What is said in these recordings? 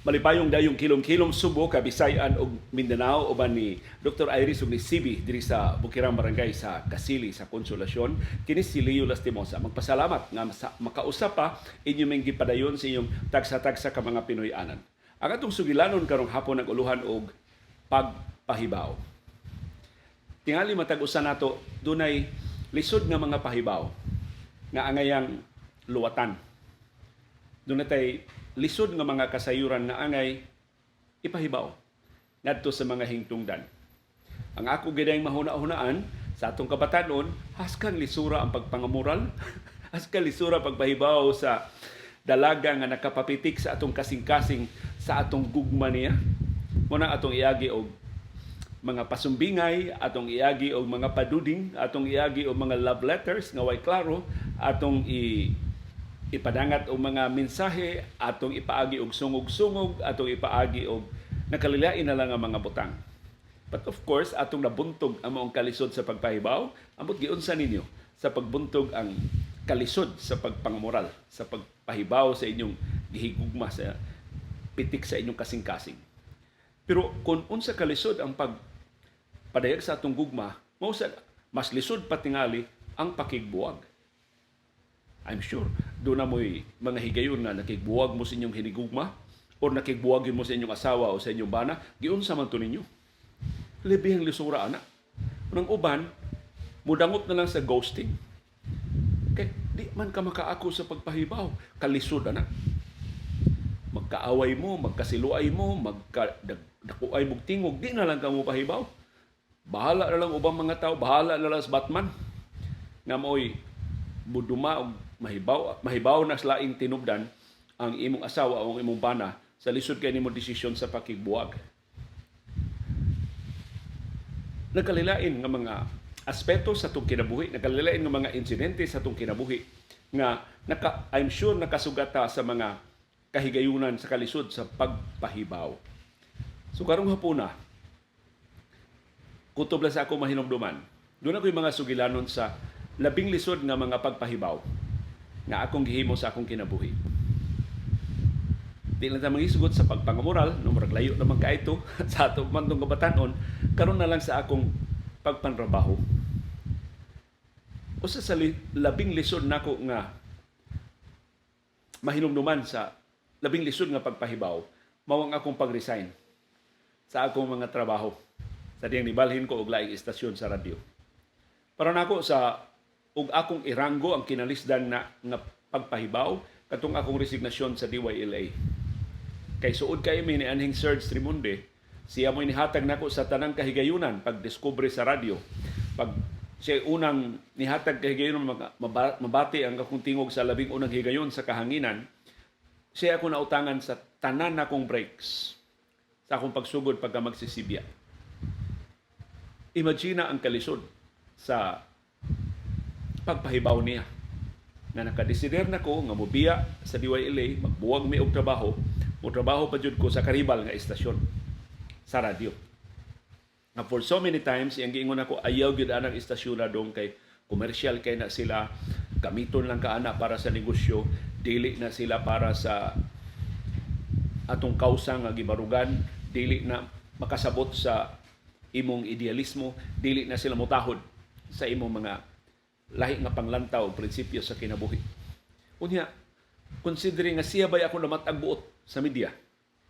Malipayong dayong kilom-kilom Subo, Kabisayan ug Mindanao uban ni Dr. Iris ug ni Sibi diri sa Bukirang Barangay sa Kasili sa Konsolasyon. Kini si Leo Lastimosa. Magpasalamat nga makausap pa inyo ming gipadayon sa inyong tagsa-tagsa ka mga Pinoy-anan. Ang atong sugilanon karong hapon nag-uluhan og pagpahibaw. Tingali matag-usa nato dunay lisod nga mga pahibaw nga angayang luwatan. Dunay tay lisod nga mga kasayuran nga angay ipahibaw ngadto sa mga hingtungdan. Ang ako gidayng mahuna-hunaan sa atong kabatanon, haskang lisura ang pagpangamoral, haskang lisura pagpahibaw sa dalaga nga nakapapitik sa atong kasing-kasing sa atong gugma niya. Muna atong iagi og mga pasumbingay, atong iagi og mga paduding, atong iagi og mga love letters nga way klaro, atong ipadangat og mga mensahe, atong ipaagi og sungog-sungog, atong ipaagi og nakalilain na lang ang mga butang. But of course, atong nabuntog ang maong kalisod sa pagpahibaw, ambot giunsa ninyo sa pagbuntog ang kalisod sa pagpangamoral, sa pagpahibaw sa inyong gihigugma sa pitik sa inyong kasing-kasing. Pero kung unsa kalisod ang pagpadayag sa atong gugma, mas lisod patingali ang pakigbuwag. I'm sure, doon na mo'y mga higayon nga nakigbuwag mo sa inyong hinigugma o nakigbuwagin mo sa inyong asawa o sa inyong bana, giunsa man to ninyo. Libihang lisura, ana. Unang uban, mudangot na lang sa ghosting. Kaya di man ka makaako sa pagpahibaw. Kalisod, ana. Magkaaway mo, magkasiluay mo, magkadakuay mo tingog, di na lang ka mo pahibaw. Bahala na lang ubang mga tao, bahala na lang sa Batman. Nga mo'y buduma o mahibaw na laing tinubdan ang imong asawa o ang imong bana sa lisod kay nimo desisyon sa pakigbuwag. Nagkalilain nga mga aspeto sa itong kinabuhi, nagkalilain nga mga insidente sa itong kinabuhi nga I'm sure nakasugata sa mga kahigayunan sa kalisod sa pagpahibaw. So karong hapuna, kutob lang sa ako mahinumduman, doon ako'y mga sugilanon sa labing lisod nga mga pagpahibaw nga akong gihimo sa akong kinabuhi. Di lang ta mangisgot sa pagpangamoral, no murag layo naman kaito sa ato man tong kabatanon, karon na lang sa akong pagpanrabaho. Usa sa labing lisod nako nga mahinumduman sa labing lisod nga pagpahibaw, mao ang akong pag-resign sa akong mga trabaho. Sa diyang nibalhin ko og laing istasyon sa radyo. Para nako sa ug akong iranggo ang kinalisdan na nga pagpahibaw katong akong resignasyon sa DYLA. Kay suod kay mi ni anhing Serge Trimunde, siya mo inihatag nako sa tanang kahigayunan pagdiskubre sa radyo. Pag siya unang nihatag kahigayunan mabati ang akong tingog sa labing unang higayon sa kahanginan, siya ako nautangan sa tanan akong breaks sa akong pagsugod pagka magsisibya. Imagine ang kalisod sa pagpahibaw niya nga nakadesider na ko nga mobiya sa DYLA, magbuwag mi og trabaho, mo trabaho pa jud ko sa karibal nga istasyon sa radyo. Nga for so many times iyang giingon ako ayaw gyud anang istasyon na dong kay commercial kay na sila, gamiton lang kaana para sa negosyo, dili na sila para sa atong kausa nga gibarugan, dili na makasabot sa imong idealismo, dili na sila motahod sa imong mga lahi nga panglantaw o prinsipyo sa kinabuhi. Unya, considering nga siya ba'y ako namatag buot sa media,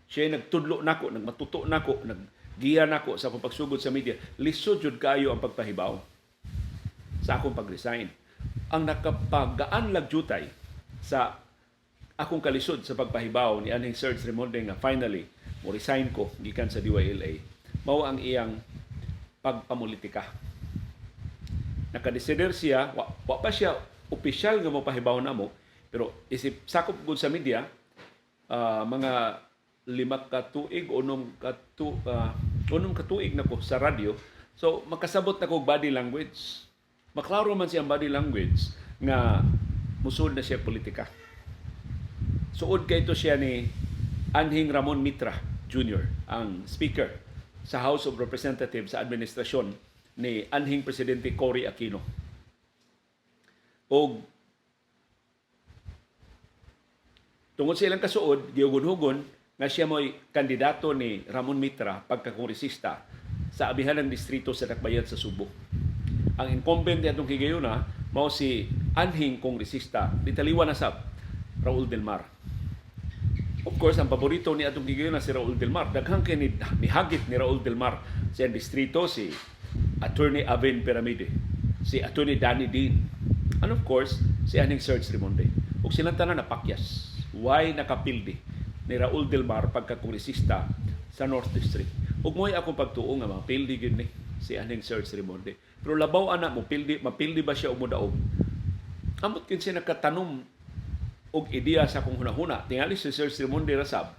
siya nagtudlo nako, nagmatuto nako, naggiya nako sa akong pagsugod sa media, lisod jud kayo ang pagpahibaw sa akong pag-resign. Ang nakapagaan lagjutay sa akong kalisod sa pagpahibaw ni anhing Serge Trimunde nga finally mo resign ko gikan sa DYLA, mao ang iyang pagpamulitika. Nakadesider siya, wa pa siya opisyal nga mapahibaw na mo, pero isip sakop gud sa media, mga 5 katuig, 6 katuig na ko sa radyo. So makasabot na ko body language. Maklaro man siyang body language nga musud na siya politika. Suod kay ito siya ni Anhing Ramon Mitra Jr., ang Speaker sa House of Representatives sa administrasyon ni anhing Presidente Cory Aquino. O tungod sa ilang kasuod, gihugon-hugon, nga siya mo'y kandidato ni Ramon Mitra pagkakongresista sa abihanang distrito sa Dakbayan sa Subo. Ang incumbent niya itong higayuna mao si anhing kongresista ni Taliwa na sab, Raul Del Mar. Of course, ang paborito ni atong higayuna si Raul Del Mar. Daghang kay nihagit ni Raul Del Mar sa distrito si Attorney Aven Piramide, si Attorney Danny Dean, and of course, si anhing Serge Rimonde. Ug silang tanan napakyas. Why nakapildi ni Raul Del Mar pagkakongresista sa North District? Ug mo'y akong pagtuo nga mapildi gyud ni si anhing Serge Rimonde. Pero labaw ana mo mapildi ba siya o mudaog? Amot kin siya nakatanom og ideya sa akong hunahuna tingali si Serge Rimonde rasab.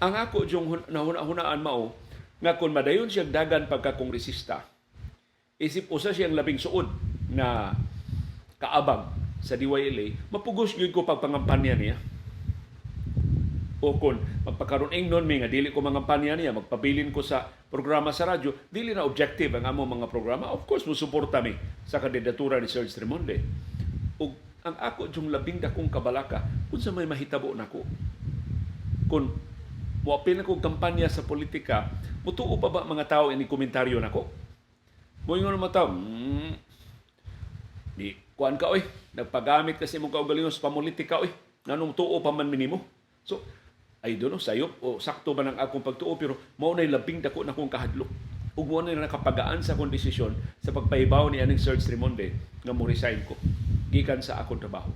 Ang ako yung nahuna-hunaan mao nga kung madayon siya dagan pagkakongresista, isip usa siyang labing suod na kaabang sa DYLA, mapugos gyud ko pagpangampanya niya. O kung magpakaroon ingnon mi nga dili ko mangampanya niya, magpabilin ko sa programa sa radyo, dili na objective ang among mga programa. Of course, musuporta mi sa kandidatura ni Serge Rimonde. O ang ako yung labing dakong kabalaka, kung sa may mahitabo nako, kung muapil na kong kampanya sa politika, mutuo pa ba mga tao ini komentaryo nako? Moingon naman tao, di kuan ka oy, nagpagamit kasi mong kaugalingon sa pamulitika oy, nanong tuo pa man minimo. So, I don't know, sayop o sakto ba ng akong pagtuo, pero mao na'y labing dako na kong kahadlok. Ug mo na nakapagaan sa akong desisyon sa pagpahibaw ni aning Serge Rimonde nga mo resign ko gikan sa akong trabaho.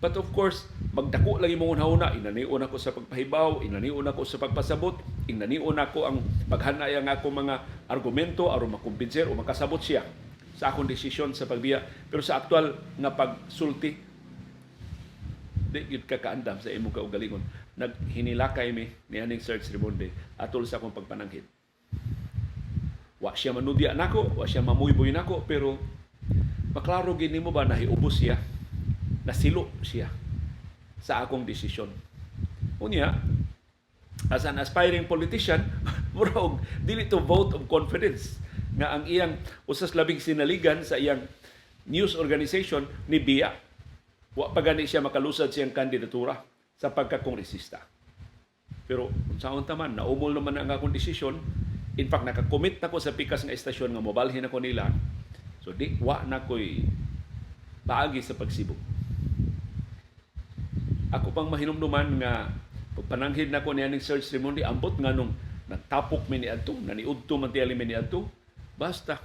But of course, magdako lagi mong una, inanion ako sa pagpahibaw, inanion ako sa pagpasabot, inanion ako ang paghanay ang ako mga argumento aron makumbinser o makasabot siya sa akong desisyon sa pagbiya. Pero sa aktual nga pagsulti, di yun kakaandam sa imong kaugalingon. Naghinilakay mi ni aning Serge Rimonde atol sa akong pagpananghid. Wa siya manudya nako, wa siya mamuyboy nako, pero maklaro gini mo ba nahiubos siya, nasilo siya sa akong desisyon. Unya, as an aspiring politician, murag dili to vote of confidence nga ang iyang usas labing sinaligan sa iyang news organization ni Bia. Wa pa gani siya makalusad siyang kandidatura sa pagkakongresista. Pero kung saan taman, naumol naman ang akong desisyon. In fact, nakakommit na ko sa pikas nga estasyon nga mobalhin ako nila. So di wa na ko'y paagi sa pagsibok. Ako pang mahinumduman nga pagpananghid na ko ni aning Serge Rimonde, ambot nga nung nagtapok mi ni adto, naniudto man tiyali mi ni adto, basta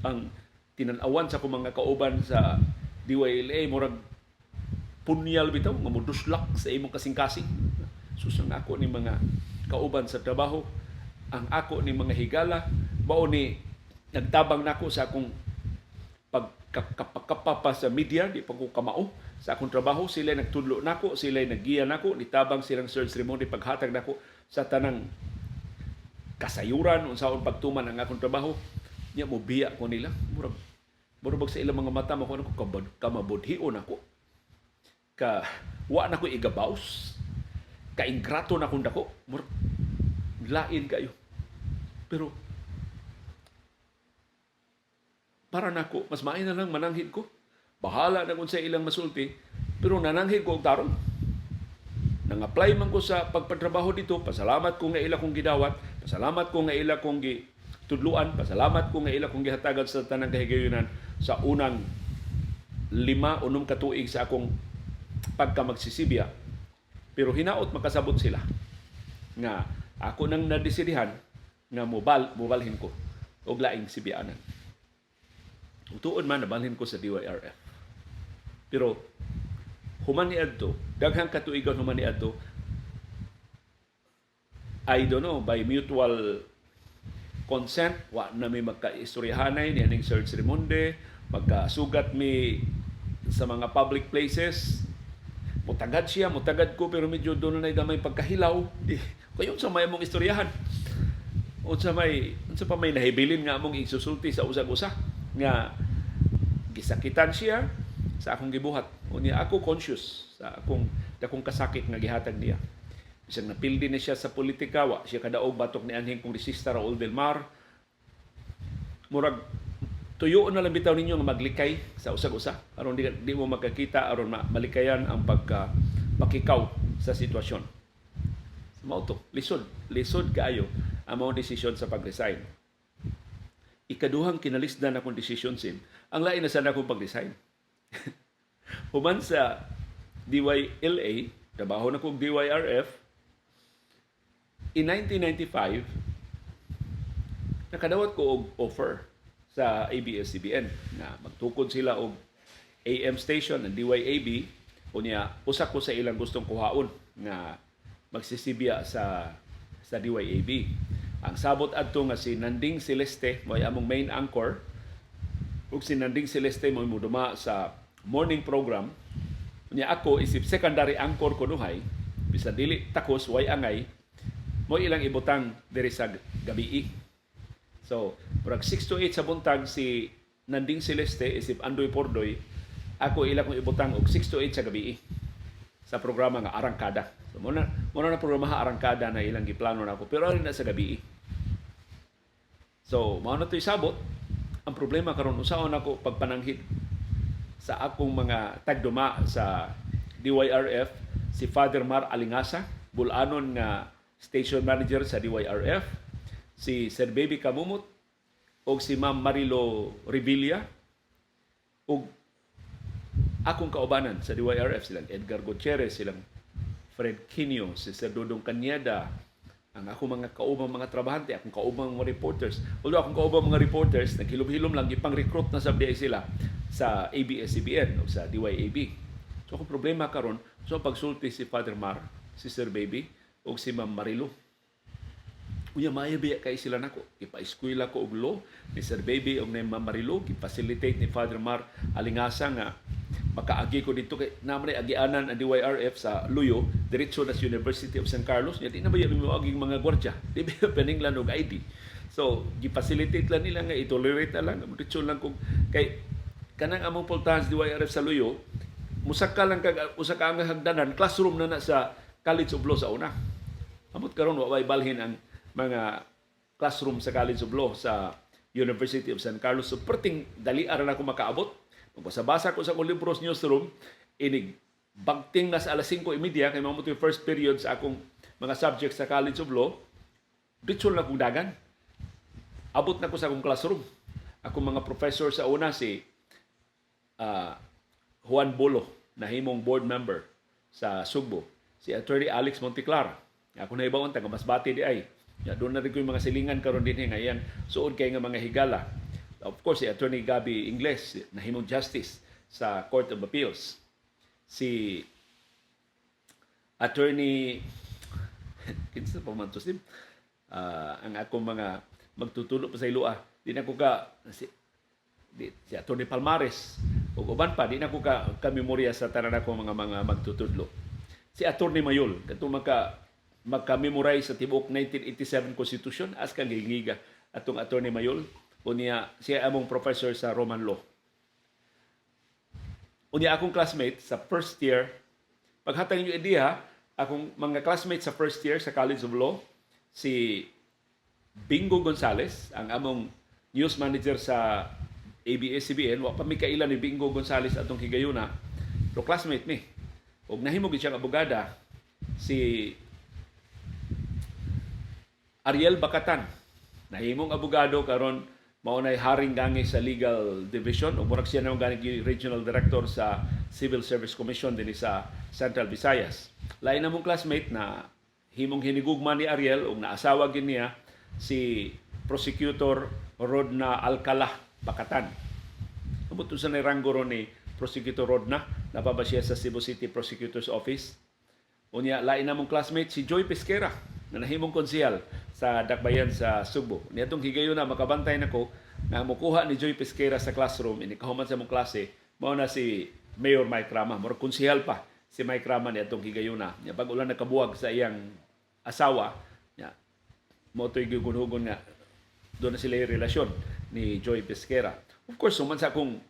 ang tinanawan sa akong mga kauban sa DYLA, murag punyal bitaw, nga moduslak sa imong kasing-kasing. Susang ako ni mga kauban sa trabaho, ang ako ni mga higala, bao ni nagtabang nako sa akong pagkapapa sa media, di pa ko kamao sa akong trabaho. Sila nagtudlo nako, sila naggiya nako, nitabang silang Serge Rimonde paghatag nako sa tanang kasayuran unsaon pagtuman ang akong trabaho. Nya mo biya ko nila, murag sa ilang mga mata mo ko kamabudhion ako, ka wa na ko igabaws, ka ingrato na kung dako, murag lain kayo. Pero para nako, mas maay na lang mananghid ko. Bahala na kung sa ilang masulti, pero nananghid ko og tarong. Nang-apply man ko sa pagpatrabaho dito, pasalamat ko nga ila kong gidawat, pasalamat ko nga ila kong tudluan, pasalamat ko nga ila kong gihatagan sa tanang kahigayunan sa unang 5 o 6 katuig sa akong pagkamagsisibya. Pero hinaot makasabot sila nga ako nang nadesidihan nga mobalhin ko og laing sibiyaanan. Utuon man nabalhin ko sa DYRF. Pero human ni adto, daghang katuigan human ni adto, I don't know, by mutual consent, wa na may magkaistoryahanay ni aning Serge Rimonde, magkasugat mi sa mga public places. Mutagad siya, mutagad ko, pero medyo doon na gamay pagkahilaw. Kayon sa may mong istoryahan. Unsa pa may nahibilin nga among isusulti sa usag-usa nga gisakitan siya sa akong gibuhat. Unya ako conscious sa akong kasakit nga gihatag niya. Bisag napildi na siya sa politika, wa siya kadaog batok ni anhing kongresista Raul Del Mar. Murag tuyo na lang bitaw ninyo nga maglikay sa usag-usa aron di mo magkakita aron malikayan ang pagkakaw sa sitwasyon. Mao to, lisod kaayo ang mga desisyon sa pag-resign. Ikaduhang kinalisdan akong desisyon sin, ang lain na sana akong pag-resign. Human sa DYLA, trabaho na kong DYRF, in 1995, nakadawat ko og offer sa ABS-CBN na magtukod sila og AM station ng DYAB, unya usa ko sa ilang gustong kuhaon nga magsisibya sa DYAB. Ang sabot adto nga si Nanding Celeste mo'y among main anchor, ug si Nanding Celeste mo'y muduma sa morning program. Unya ako isip secondary anchor ko duhay, bisan dili takos way angay, mo ilang ibutang diri sa gabii. So, murag 6 to 8 sa buntag si Nanding Celeste isip Andoy Pordoy, ako ilang kong ibutang og 6 to 8 sa gabii sa programa nga Arangkada. So, muna na programa Arangkada na ilang giplano na ako, pero rin na sa gabii. So, mao na to'y sabot. Ang problema karon usaon ako pagpananghid sa akong mga tagduma sa DYRF, si Father Mar Alingasa, bulanon nga station manager sa DYRF, si Sir Baby Kamumot, o si Ma'am Marilo Revilla, o akong kaubanan sa DYRF, silang Edgar Gutierrez, silang Fred Quinio, si Sir Dodong Cañeda, ang ako mga kaubang mga trabahante, akong kaubang mga reporters. Although akong kaubang mga reporters, naghilom-hilom lang, ipang-recruit na sabdi sila sa ABS-CBN o sa DYAB. So akong problema karon, so pagsulti si Father Mar, si Sir Baby, o si Ma'am Marilo. Unya maayabiya kay sila nako. Ipa-eskwela ko og law ni Sir Baby o ni Ma'am Marilo, gi-facilitate ni Father Mar Alingasa nga makaagi ko dito kay naman ay agianan ang DYRF sa Luyo, diretso na sa University of San Carlos. Nya di na ba yung aging mga gwardiya? Di ba paninglan og ID? So, gi-facilitate lang nila nga itolerate na lang, diretso lang kung kay kanang among pultahan sa DYRF sa Luyo, musaka lang kag usa ka ang hagdanan, classroom na sa College of Law sa una. Amot karon wa balhin ang mga classroom sa College of Law sa University of San Carlos. So, perting dali ara na ako makaabot. Magbasa ko sa akong libros newsroom, inig bagting na sa alas 5:30 kay mamuto yung first period sa akong mga subjects sa College of Law, dito na akong dagan. Abot na ko sa akong classroom. Akong mga professor sa una si Juan Bolo, nahimong board member sa Sugbo. Si Attorney Alex Monteclar. Ako na ibawon taga Masbate di ay. Ya, doon na rin ko yung mga silingan karon din ngayon. Suod kay nga mga higala. Of course, si Attorney Gabby Ingles, nahimong justice sa Court of Appeals. Si Attorney kinsa pa man to sim? Ang akong mga magtutulo pa sa ilua. Di na ko ka si Attorney Palmares o uban pa, di na ko ka memorya sa tanan ako mga magtutudlo. Si Attorney Mayol, katong magka-memorize sa tibok 1987 Constitution, as kang gigiga atong Attorney Mayol. Unya siya among professor sa Roman Law. Unya akong classmate sa first year, paghatag niyo idea, akong mga classmates sa first year sa College of Law, si Bingo Gonzales, ang among news manager sa ABS-CBN, wa pa mi kailan ni Bingo Gonzales atong higayuna, pero classmate mi. Ug nahimo gid siyang abogada, si Ariel Bacatan, nahimong abogado karon maunay haring gangi sa legal division o murag siya naman gangi regional director sa Civil Service Commission din sa Central Visayas. Lain namong classmate na himong hinigugma ni Ariel o naasawa gid niya si Prosecutor Rodna Alcala Bacatan. Kamuto sa niranggo ron ni Prosecutor Rodna, napaba siya sa Cebu City Prosecutor's Office. Unya lain namong classmate si Joy Pesquera na nahimong konsehal sa Dakbayan sa Sugbo. Niadtong higayon na makabantay nako na mukuha ni Joy Pesquera sa classroom, inikahuman sa mong klase, mao na si Mayor Mike Rama, mura konsehal pa si Mike Rama niadtong higayon na. Nya pag ulan nakabuwag sa iyang asawa, nya mo toy gigunhugon nga doon na sila yung relasyon ni Joy Pesquera. Of course, suman sa akong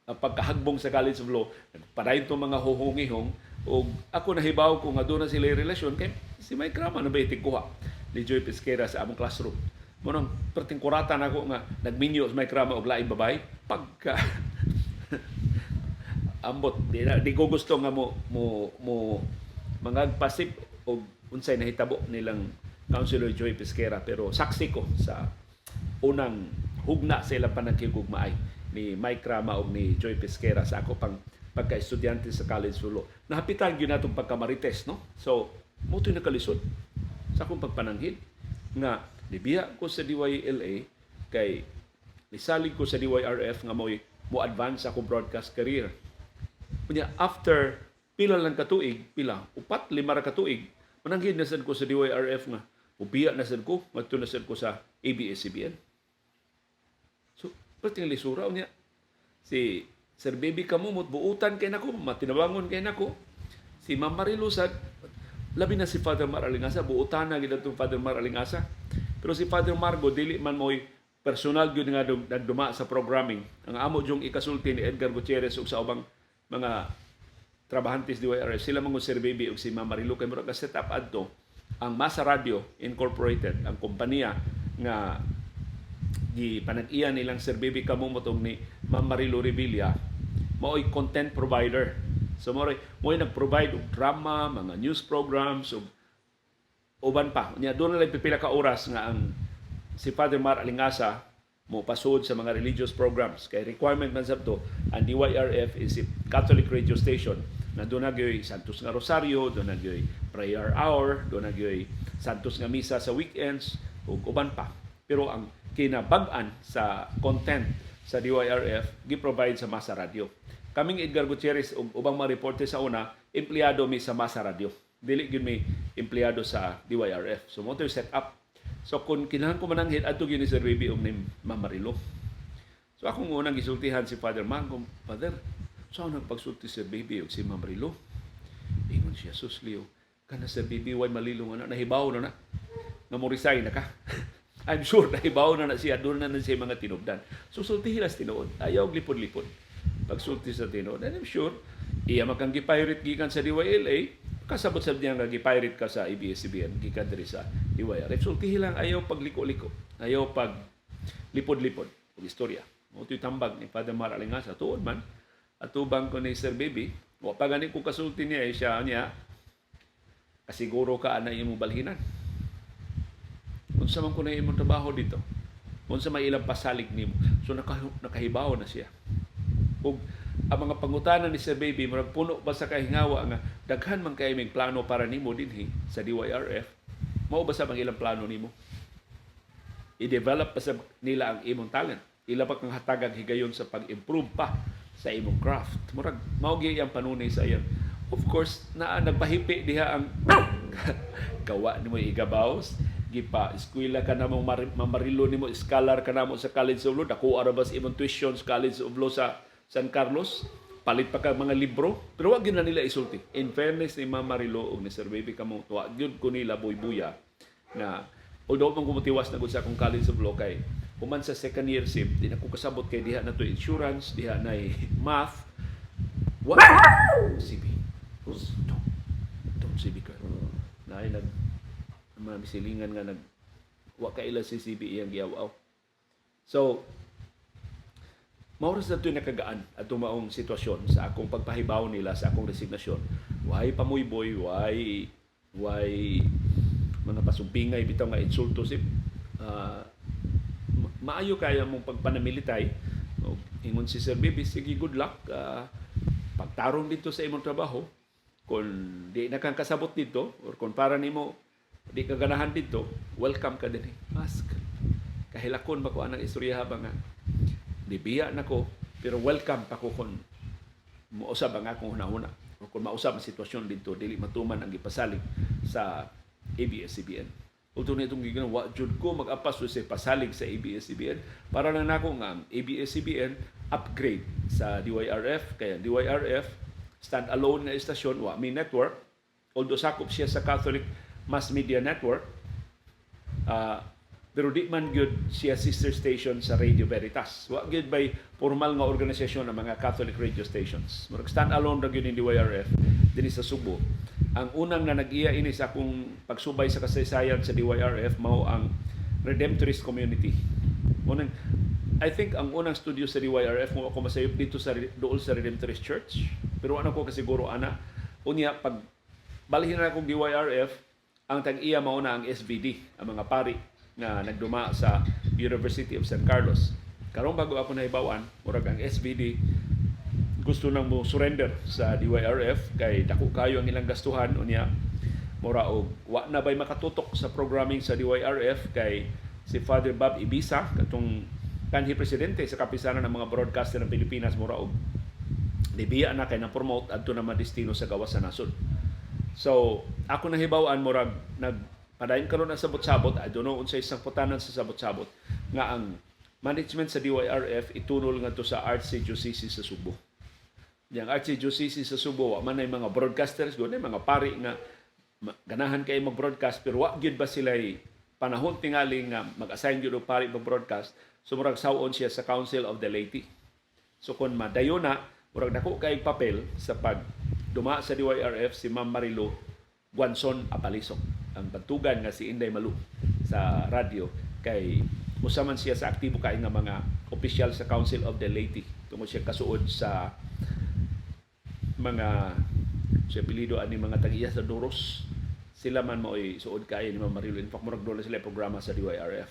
pagkahagbong sa College of Law, nagpadayon itong mga huhungihong, o ako nahibaw ko nga doon na sila yung relasyon, kay si Mike Rama na ba itigkuha ni Joy Pesquera sa among classroom. Munang pertingkuratan ako nga nagminyo sa Mike Rama og laing babay pagka ambot di ko gusto nga mo mangagpasip og unsay nahitabo nilang Councilor Joy Pesquera, pero saksi ko sa unang hugna sa ilang panagkigugmaay ni Mike Rama o ni Joy Pesquera sa ako pang pagka-estudyante sa College Sulo. Nahapitan yun natong pagkamarites, no? So, moto'y nakalisod sa akong pagpananghid nga nibiya ko sa DYLA kay nisalig ko sa DYRF nga mo advance ako broadcast career. Kunya after pila lang katuig, upat, lima ra katuig, mananghid na sad ko sa DYRF nga ubiya na sad ko, ngadto na sad ko sa ABS-CBN. So, pati nga lisura niya. Si Sir Baby Kamumot, buutan kay nako, matinabangon kay nako. Si Ma'am Marilusad, labi na si Father Mar Alingasa, buutan na gid atong Father Mar Alingasa. Pero si Father Margo, dili man mo'y personal gyud nga nagduma sa programming. Ang amo jong ikasulti ni Edgar Gutierrez ug sa ubang mga trabahantes di DYRF, sila mga Sir Baby ug si Ma'am Marilu kay murag set up adto ang Masa Radio Incorporated, ang kompanya nga panag-iya nilang Sir Baby Kamumot ug ni Ma'am Marilu Revilla, mao'y content provider. So mo'y nag-provide og drama, mga news programs ug uban pa. Nya doon na lang pipila ka oras nga ang si Father Mar Alingasa mo pasud sa mga religious programs. Kay requirement man sabto ang DYRF is a Catholic radio station na doon nagyoy Santos nga Rosario, doon nagyoy prayer hour, doon nagyoy Santos nga misa sa weekends ug uban pa. Pero ang kinabag-an sa content sa DYRF gi-provide sa Masa Radio. Kaming Edgar Gutierrez ug ubang mga reporter sa una, empleyado mi sa Masa Radio. Dili gyud mi empleyado sa DYRF. So motor set up. So kung kinahanglan ko mananghid adto gyud ni Sir Baby ug ni Ma'am Marilo. So akong unang gisultihan si Father Mango, Father, saan nagpagsulti si Baby ug si Ma'am Marilo? Ingon siya, Suslio, kana Sir Baby way malilong na nahibaw na nga mo resign na ka. I'm sure nahibaw na siya, doon na siya mga tinubdan. So sultihin las tinuod, ayaw lipod-lipod. Pagsulti sa tinuod, and I'm sure, iya makang gipirate gikan sa DYLA, kasabot sa niya nga gipirate ka sa ABS-CBN, gikan diri sa DYRF. Sultihin lang, ayaw pagliko-liko, ayaw pag lipod-lipod. Ug istorya. Moto'y tambag ni Father Mar Alingasa, tuod man, at tubang ko ni Sir Baby, wa pa gani kung kasulti niya, siya niya, kasiguro ka na imong balhinan. Kung sa man ko na imong trabaho dito, kung sa may ilang pasalig nimo, so nakahibaw na siya. Ug ang mga pangutanan ni Sir Baby, marag puno ba sa kahingawa nga daghan man kay may plano para nimo dinhi sa DYRF, mao ba sa mga ilang plano nimo? I-develop pa sa nila ang imong talent. Ila pa kang hatagag higayon sa pag-improve pa sa imong craft. Murag mao gyud ang panunay sa iyan. Of course, nagpahipi diha ang gawa nimo igabaws, gipa eskwela ka namo mamarilo nimo, scholar ka namo sa College of Law, dako arabas imong tuition sa College of Law sa San Carlos, palit pa ka mga libro, pero wag gyud na nila isulti. In fairness ni Ma'am Marilo ug ni Sir Baby kamo, wag gyud ko nila buy-buya na although man kumutiwas na gud sa akong College of Law kay human sa second year sim, di na ko kasabot kay diha na to insurance, diha na math. What? CB. Don't CB ka. Naay mga bisilingan nga wa kaila si CB iyang giawaw. So mauras na ito'y nakagaan at tumaong sitwasyon sa akong pagpahibaw nila sa akong resignasyon. Why pamuyboy, why mga pasumpingay bitaw nga insulto si maayo kaya mong pagpanamilitay. Ingon si Sir Baby, sige good luck. Pagtarong dito sa imong trabaho, kung di na kang kasabot dito or kung para nimo di ka ganahan dito, welcome ka din. Mask. Kahilakon ba ko anang istorya ba nga dibiya na ko, pero welcome pa ko kung mausab ang akong hunahuna o kung mausab ang sitwasyon dito, dili matuman ang ipasalig sa ABS-CBN. Although na itong ginawa, jud ko mag-apas sa pasalig sa ABS-CBN para lang nako nga ABS-CBN upgrade sa DYRF. Kaya DYRF, stand-alone na istasyon, wa may network, although sakop siya sa Catholic Mass Media Network, pero di man gyud siya sister station sa Radio Veritas. Wa gyud by formal nga organisasyon ng mga Catholic radio stations. Murag stand-alone ra gyud ni DYRF dinhi sa Subo. Ang unang na nag-iya ini sa akong pagsubay sa kasaysayan sa DYRF mao ang Redemptorist Community. Unang, I think ang unang studio sa DYRF mo ako masayop dito sa dool sa Redemptorist Church. Pero ano ko kasiguro ana unya pag Balihin na akong DYRF, ang tag-iya mao na ang SVD, ang mga pari nga nagduma sa University of San Carlos. Karong bago ako nahibawan, murag ang SVD gusto nang mo surrender sa DYRF kay dako kayo ang ilang gastuhan unya mura og wa na bay makatutok sa programming sa DYRF kay si Father Bob Ibisa katong kanhi presidente sa kapisanan ng mga broadcaster ng Pilipinas mura og nibiya na kay na promote adto na madestino sa gawas sa nasod. So ako nahibaw-an murag nagpadayon karon ang sabot-sabot, I don't know unsay isang putanan sa sabot-sabot nga ang management sa DYRF itunol ngadto sa Archdiocese sa Subo. Yang Archdiocese sa Subo, man ay mga broadcasters, doon ay mga pari nga ganahan kayo mag-broadcast, pero wag gyud ba sila panahon tingali nga mag-assign gyud og pari mag-broadcast, so murag sawon siya sa Council of the Laity. So kung madayon na, murag dako kay papel sa pag duma sa DYRF si Ma'am Marilu Guanzon Apalisok, ang bantugan nga si Inday Malu sa radyo, kay usaman siya sa aktibo kay nga mga opisyal sa Council of the Laity tungod siya kasuod sa mga sa apelido ani mga tag-iya sa Doros. Sila man mao'y suod kayo ni Ma'am Marilu. In fact, murag doon sila programa sa DYRF.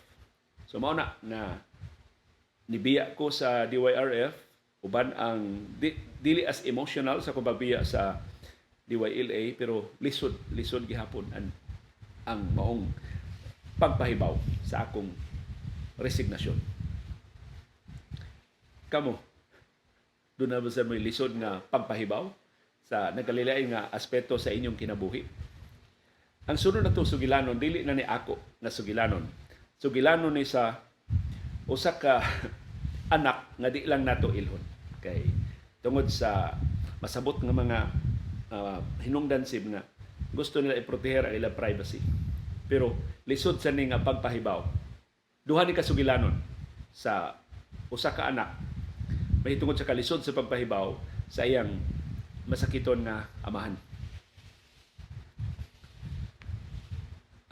So mao na nibiya ko sa DYRF uban ang dili as emotional sa pagbiya sa DYLA, pero lisod gihapon ang maong pagpahibaw sa akong resignasyon. Kamo, doon na ba sa may lisod nga pagpahibaw sa nagkalilain nga aspeto sa inyong kinabuhi? Ang sunod na itong sugilanon, dili na ni ako na sugilanon. Sugilanon ni sa usa ka anak nga di lang nato ilhon. Kay tungod sa masabot nga mga hinungdan sib nga gusto nila iproteher ang ilang privacy. Pero lisod sa ni nga pagpahibaw, duha ni kasugilanon sa usa ka anak mahitungod sa kalisod sa pagpahibaw sa iyang masakiton nga amahan.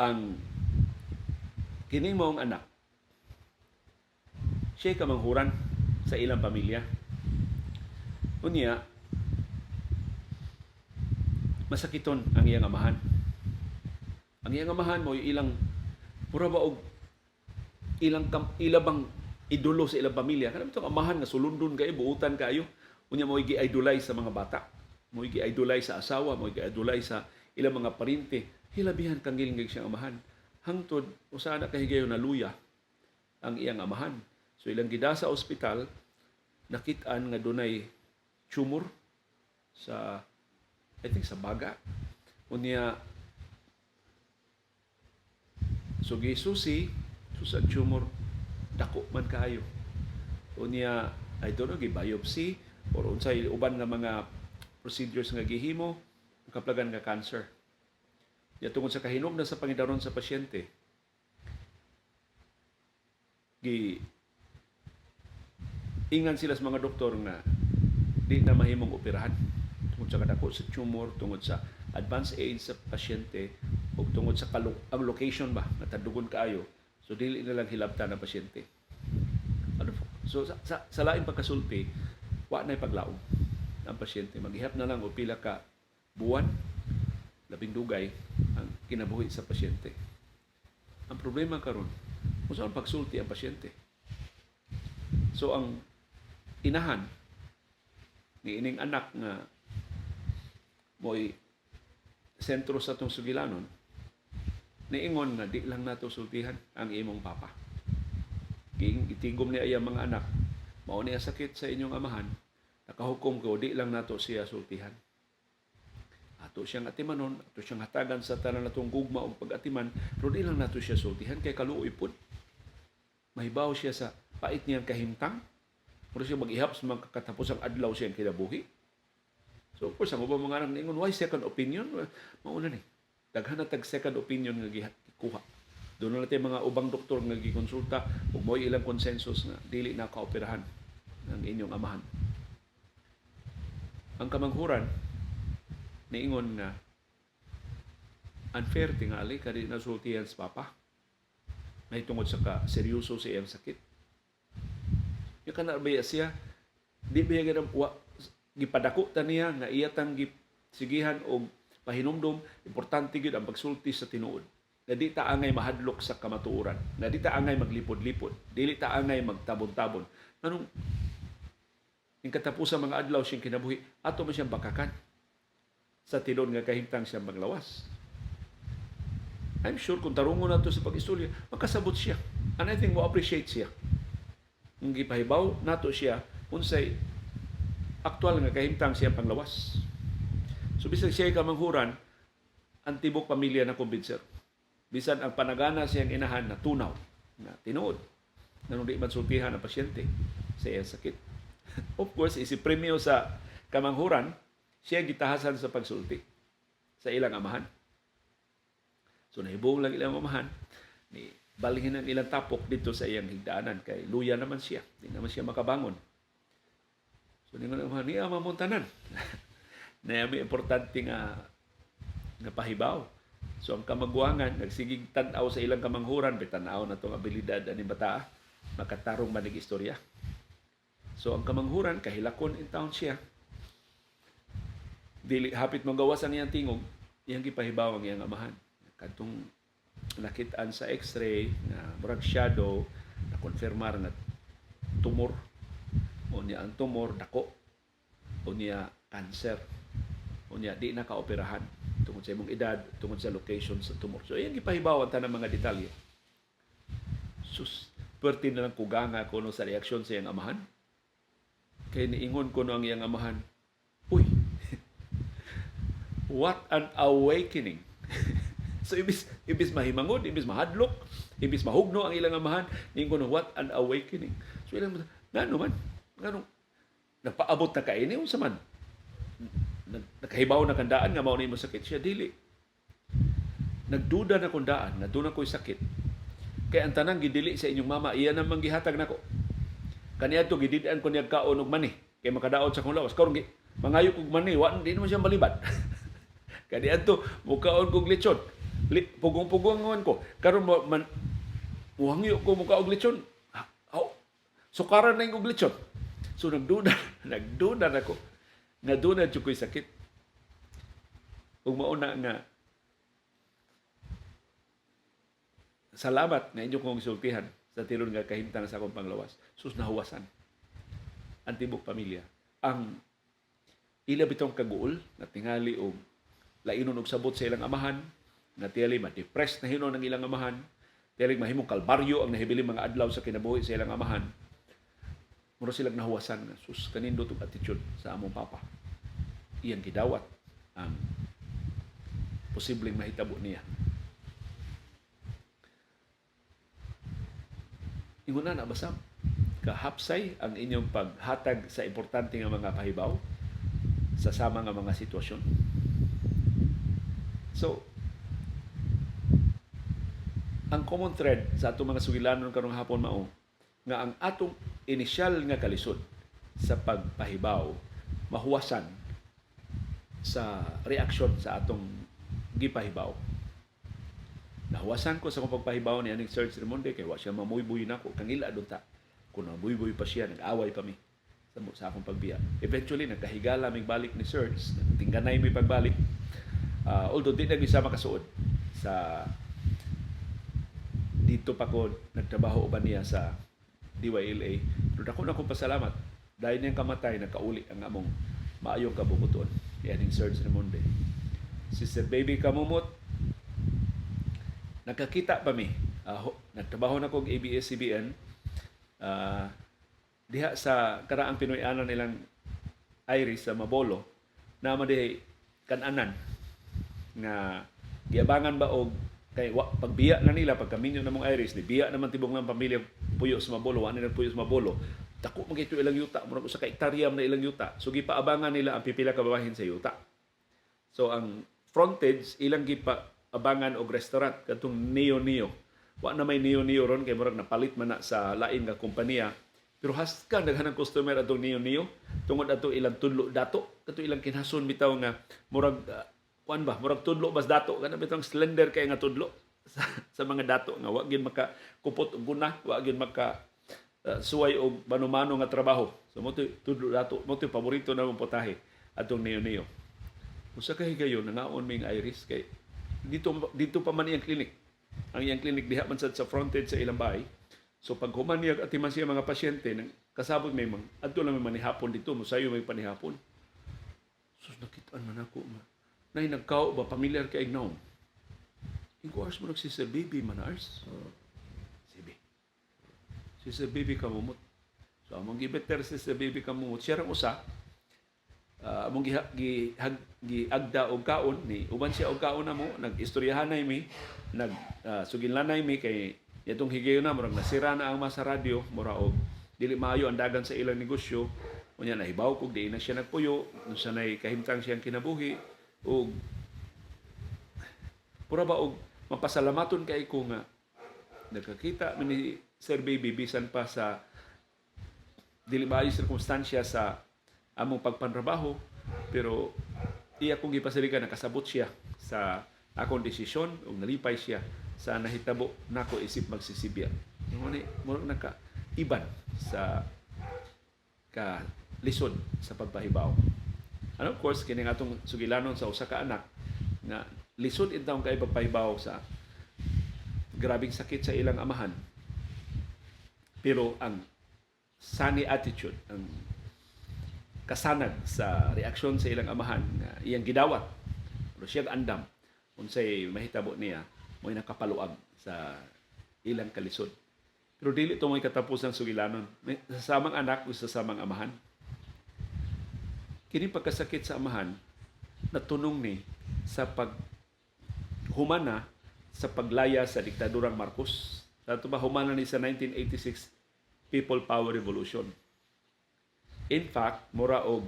Ang kining mong anak, siya kamanghuran sa ilang pamilya. Unya, masakiton ang iyang amahan. Ang iyang amahan mo ilang mura ba og ilabang idolo sa ilang pamilya. Kanang itong amahan nga sulundon kayo, buutan kayo. Unya mo gi-idolize sa mga bata. Mo gi-idolize sa asawa, mo gi-idolize sa ilang mga parente. Hilabihan kang gilingig siyang amahan. Hangtod, usana kahigayon na luya ang iyang amahan. So ilang gida sa ospital, nakitaan nga dunay tumor sa, I think sa baga. Unya, sugi-susi, sa tumor, dako man kayo. Unya, I don't know, biopsy, or unsay uban nga mga procedures nga gihimo, kaplagan nga cancer. Ya tungod sa kahinungdan sa pangidaron sa pasyente, ingan sila sa mga doktor nga di na mahimong operahan tungod sa kadako sa tumor, tungod sa advanced age sa pasyente, o tungod sa ang location ba, natadugon kaayo, so dili na lang hilabtan ang pasyente. So sa laing pagkasulti, wa na paglaom ang pasyente. Maghihap na lang o pila ka buwan, labing dugay ang kinabuhi sa pasyente. Ang problema karon, kung saan pagsulti ang pasyente. So ang inahan ni ining anak nga mo'y sentro sa itong sugilanon, niingon nga di lang nato sultihan ang imong papa. Itigom niya ay mga anak, mao niya sakit sa inyong amahan, nakahukom ko, di lang nato siya sultihan. Ato siyang atimanon, ato siyang hatagan sa tanan natong gugma o pag-atiman, pero di lang nato siya sultihan, kay kaluoy po. Mahibaw siya sa pait niyang kahimtang, pero siya mag-ihap sa mga katapusang adlaw siyang kinabuhi. So, of course, ang ubang mga anak ningon, why second opinion? Mauna ni. Daghan na tag second opinion nga gikuha. Doon na natin mga ubang doktor nga gikonsulta ug mo'y ilang consensus na dili na kaoperahan ng inyong amahan. Ang kamanghuran niingon nga unfair tingali kadi nasultihan sa papa. Mahitungod sa seryoso sa iyang sakit. Yung kanabaya siya, di ba yung gipadako ta niya nga iyatang sigihan o pahinumdom, importante gyud ang pagsulti sa tinuod. Na di ta angay mahadlok sa kamatuoran, na di ta angay maglipod-lipod, dili ta angay magtabon-tabon. Anong ing katapusan mga adlaw siyang kinabuhi, ato man siyang bakakan sa tinon nga kahimtang siyang maglawas. I'm sure kung tarungon nato sa pag-istorya, makasabot siya. And I think mo appreciate siya. Ang gipahibaw nato siya unsay aktual nga kahimtang siyang panglawas. So bisag siya kamanghuran, ang tibok pamilya na kumbinser. Bisan ang panagana siyang inahan na tunaw, na tinuod, na nung di man sultihan ang pasyente sa iyang sakit. Of course, isipremyo sa kamanghuran, siya gitahasan sa pagsulti sa ilang amahan. So nahibong lang ilang amahan, ni balhin ang ilang tapok dito sa iyang higdaanan, kay luya naman siya, di naman siya makabangon. So ningon ang amahan, niya mamuntanan. Na may importante nga pahibaw. So ang kamagwangan, nagsigig tanaw sa ilang kamanghuran, bitanaw na itong abilidad ani bata, makatarong manig istorya. So ang kamanghuran, kahilakon in town siya. Dili, hapit magawas ang iyang tingog, iyang gipahibaw ang iyang amahan. Katong nakitaan sa x-ray, na murag shadow, na konfirmar na tumor. O niya ang tumor, dako. O niya cancer. O niya di nakaoperahan tungod sa imong edad, tungod sa location sa tumor. So, iyang gipahibawan ta ng mga detalye. Sus, perti na lang kuganga ko no sa reaksyon sa iyang amahan. Kaya niingon ko no ang iyang amahan, uy, what an awakening. So, ibis mahimangod, ibis mahadlok, ibis mahugno ang ilang amahan, niingon ko no, what an awakening. So, ilang, ngano man, napaabot na kaini, unsa man, nakahibaw na kandaan nga mao ni mo sakit siya, dili. Nagduda na kundaan nga doon ako'y sakit. Kaya ang tanang gidili sa inyong mama, iya namang gihatag nako. Kaniadto gididian ko niya kaon og mani kay makadaot sa kong lawas. Karon mangayo kog mani, wa di naman siya malibad. Kaniadto mukaon kog lechon. Pugong-pugongon ko. Karon muhangyo ko muka og lechon. Sukaran na yung og lechon. So nagduda na ko. Nga doon na ko'y sakit. Kung mauna nga, salamat na inyo kong isultihan sa tilon nga kahimtang sa akong panglawas. Sus nahuwasan. Ang tibok pamilya. Ang ila bitong kaguol na tingali o lainon og sabot sa ilang amahan, na tiyali ma-depressed na hinon ng ilang amahan, tiyali mahimong kalbaryo ang nahibiling mga adlaw sa kinabuhi sa ilang amahan. Mura silang nahuwasan nga, sus, kanindo itong attitude sa among papa. Iyan gidawat ang posibleng mahitabo niya. Ingon na basam, kahapsay ang inyong paghatag sa importante nga mga pahibaw sa sama nga mga sitwasyon. So, ang common thread sa atong mga sugilanon karong hapon mao, nga ang atong inisyal nga kalisod sa pagpahibaw mahuwasan sa reaksyon sa atong gipahibaw. Nahuwasan ko sa akong pagpahibaw ni aning Sir Ramonde kay wa siya mamuybuy nako kangila dunta. Kung namuybuy pa siya, nag-away pa mi sa akong pagbiya. Eventually nagkahigala mig balik ni Sir, tingganay mi pagbalik. Although di na gisa makasuod sa dito pa ko nagtrabaho uban niya sa DYLA. Pero dako na akong pasalamat dahil niyang kamatay, nakauli ang among maayong kabubuton. Yan yung Serge Ramonde. Sister Baby Kamumot, nakakita pa mi. Nagtrabaho na kong ABS-CBN. Diha sa karaang Pinoy-anan nilang Iris sa Mabolo, naman di kananan nga giabangan ba og kay pagbiya na nila pagkaminyo na mong Iris, ni biya naman tibong ng pamilya puyo sa Mabolo, wala nila puyo sa Mabolo. Dako man ito ilang yuta, murag usa ka hektaryam na ilang yuta. So gipaabangan nila ang pipila ka babahin sa yuta. So ang frontage ilang gipaabangan og restaurant katong Neo. Wa na may Neo ron kay murag napalit man na sa lain nga kompanya. Pero haskan daghan ang customer atong Neo tungod ato ilang tudlo dato, kato ilang kinhason bitaw nga murag murag tudlo bas dato kana bitong slender kay nga tudlo sa mga dato nga wa gyud makakupot og guna, wa gyud maka suway og manumano nga trabaho. So mo tudlo dato, mo paborito na mong potahe atong Neo. Usa ka higayon nangaon ming Iris kay dito pa man iyang klinik. Ang iyang klinik diha man sad sa frontage sa ilang bahay. So pag human niya at timan siya mga pasyente nang kasabot may adto lang may manihapon dito mosayo may panihapon. Sus nakitaan man ako ma. Nay nagkao ba familiar kay ignaw. Ing-course mo si Sir Baby manars. Sibi. Si Sir Baby kamumot. So among gibeter si Sir Baby kamumot siya rang usa among giagda og kaon ni uban siya og kaon namo nag-istoryahan nay mi suginlanay mi kay itong higayon na murag nasira na ang masa radyo mura og dili maayo ang dagan sa ilang negosyo unya nahibaw kog di na siya nagpuyo unsa nay kahimtang siyang kinabuhi og pura ba og mapasalamaton kay ko nga nakakita man ni Sir Baby bisan pa sa dili maayo sirkumstansya sa among pagpantrabaho pero iya kong gipasaligan nakasabot siya sa akong desisyon ug nalipay siya sa nahitabo nako isip magsisibya. Murag naka iban sa ka lisod sa pagpahibaw. And of course kini atong sugilanon sa usa ka anak nga lisod intawon kay pagpahibaw sa grabing sakit sa ilang amahan. Pero ang sunny attitude, ang kasanag sa reaksyon sa ilang amahan nga iyang gidawat pero siya andam unsay mahitabo niya mo'y nakapaluag sa ilang kalisod pero dili to mo'y katapusang sugilanon sa samang anak o sa samang amahan kini pagkasakit sa amahan natunong ni sa paghumana sa paglaya sa diktadurang Marcos sa ba humana ni sa 1986 People Power Revolution. In fact, mura og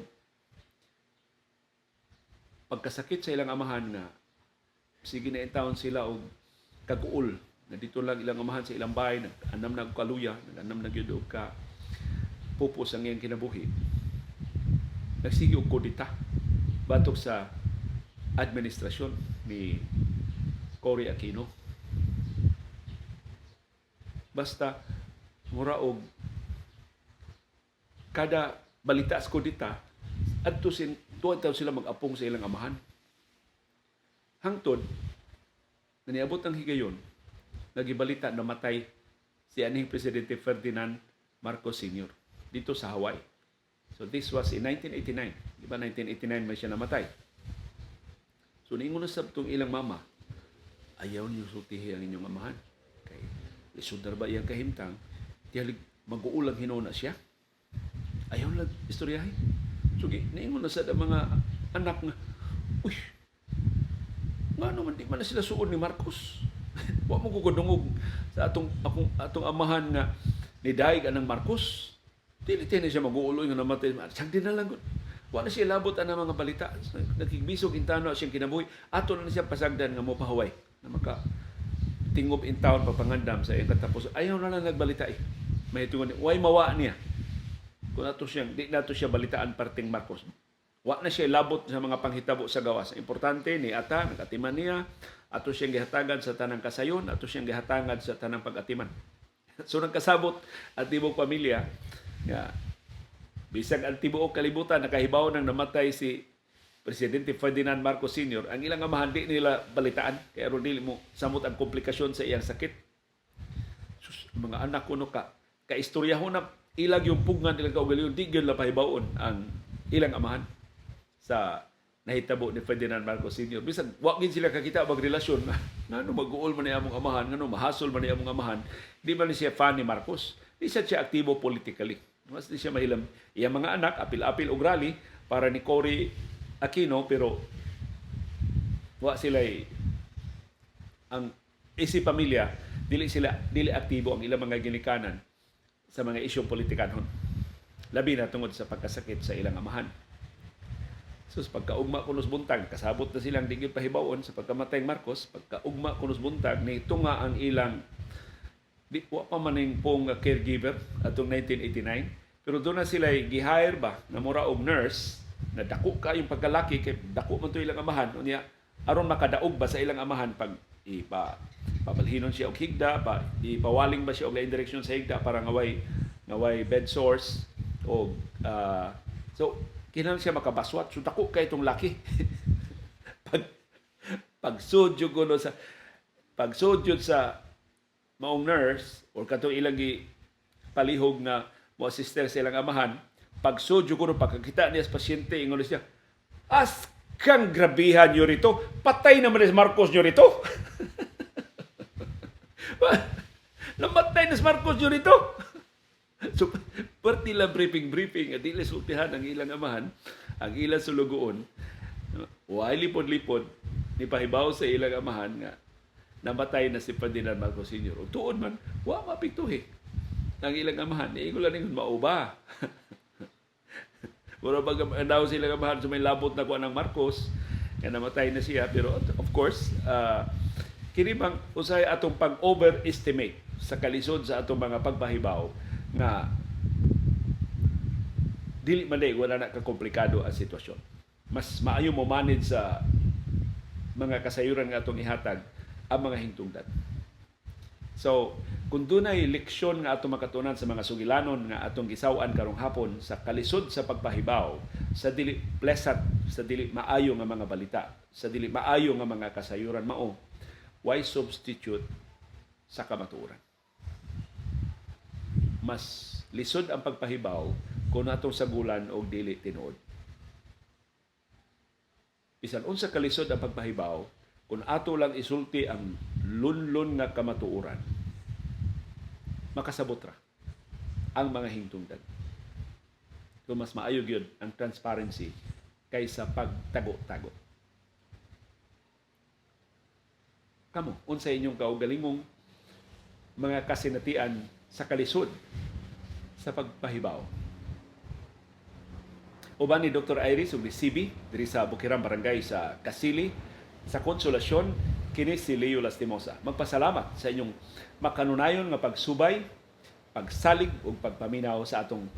pagkasakit sa ilang amahan nga sige na intawon sila og kaguol na dito lang ilang amahan sa ilang bahay nag-anam na og kaluya, nag-anam na gyud og ka pupos ang iyang kinabuhi. Nagsige og kudita batok sa administrasyon ni Cory Aquino. Basta mura og kada balita sa kudita adto tuwa sila mag-apong sa ilang amahan. Hangtod naniabot ang higayon nagibalita na matay si aning Presidente Ferdinand Marcos Sr. dito sa Hawaii. So this was in 1989. Di ba 1989 may siya namatay. So niingon na sabtong ilang mama, ayaw niyo sultihi ang inyong amahan. Kay lisod na ba iyang kahimtang, tiyalig mag-uulang hinuna siya. Ayaw lang istoryahin. So, naingon na sa mga anak nga, uy, nga naman di man na sila suod ni Marcos. Wa mo kukudungog sa atong amahan nga ni Daig anang Marcos. Dili na siya mag-uuloy nga namatay. Siyang din na lang. Wa na siya labot ang mga balita. Nakigbisog intano siyang kinabuhi. Ato na siya pasagdan nga mo pahuway. Na maka tingob in town papangandam sa iyang katapos. Ayaw na lang nagbalita eh. May tungon, way mawa niya. Kung di nato siya balitaan parting Marcos. Wa na siya labot sa mga panghitabo sa gawas. Importante ni ata nagatiman niya ato siyang gihatagan sa tanang kasayon, ato siyang gihatangan sa tanang pag-atiman. So nagkasabot at tibok pamilya nga bisag ang tibuok kalibutan nakahibaw nang namatay si Presidente Ferdinand Marcos Sr. Ang ilang amahan di nila balitaan kaya ron dili mo samot ang komplikasyon sa iyang sakit. Sus, mga anak ko no kaistoryaho na ilag yung pugngan ilang kaugalingon, di gyud la pahibawon ang ilang amahan sa nahitabo ni Ferdinand Marcos Sr. Bisan wa gid sila kakita bag relasyon ngano mag-uol man ni among amahan, ngano mahasol man ni among amahan, di man siya fan ni Marcos. Di siya aktibo politically. Mas di siya mahilam. Iyang mga anak apil-apil og rally para ni Cory Aquino pero wa sila ang isi pamilya dili aktibo ang ilang mga ginikanan sa mga isyong politikanhon. Labi na tungod sa pagkasakit sa ilang amahan. So, pagkaugma kunos buntag, kasabot na silang digil pahibawon sa pagkamatay ng Marcos, pagkaugma kunos buntag, ni tunga ang ilang di wa pa maning pong caregiver atong 1989. Pero doon na sila gi-hire ba na mura og nurse na dako ka yung pagkalaki kay dako man to ilang amahan unya aron makadaog ba sa ilang amahan pag pabalhinon siya og higda ipawaling ba siya og lain direksyon sa higda para ngaway bed source o so kinahanglan siya makabaswat so dako kay itong laki pag pagsudyo ko no sa pagsudyo sa maong nurse or katong ilang palihog na mo sister sa ilang amahan, pagsudyo ko no pagkakita niya sa pasyente ingon siya, as kang grabihan nyo rito, patay naman ni Marcos nyo rito. Namatay na si Marcos nyo rito. So, parte lang briefing, at di sultihan ang ilang amahan, ang ilang sulugoon, why lipod-lipod, ni pahibaw sa ilang amahan nga, namatay na si Ferdinand Marcos Sr. O tuon man, mapiktuhi. Ang ilang amahan, iigulan ningon mauba. Pero pag daw sila amahan sa may labot na kuha ng Marcos, nga namatay na siya. Pero of course, kini bang usay atong pag-overestimate sa kalisod sa atong mga pagpahibaw nga dili man day wala na kakomplikado ang sitwasyon. Mas maayo mo manage sa mga kasayuran nga atong ihatag ang mga hingtungdan. So, kung dunay leksyon nga atong makatunan sa mga sugilanon nga atong gisaw-an karong hapon sa kalisod sa pagpahibaw, sa dili pleasant, sa dili maayo nga mga balita, sa dili maayo nga mga kasayuran mao, why substitute sa kamatuoran? Mas lisod ang pagpahibaw kung atong sagulan og dili tinuod. Bisan unsa kalisod ang pagpahibaw kung ato lang isulti ang lunlun nga kamatuoran, makasabot ra ang mga hingtungdan. So mas maayo gyud ang transparency kaysa pagtago-tago. Kamo, unsa inyong kaugalingong mga kasinatian sa kalisod sa pagpahibaw? Uban ni Dr. Iris ug ni CB diri sa Bukirang Barangay sa Kasili sa Konsolasyon, kini si Leo Lastimosa. Magpasalamat sa inyong makanunayon nga pagsubay, pagsalig ug pagpaminaw sa atong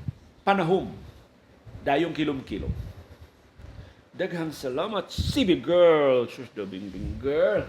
panahom dayong kilom-kilom. Daghang salamat, CB girl, sus the bing girl.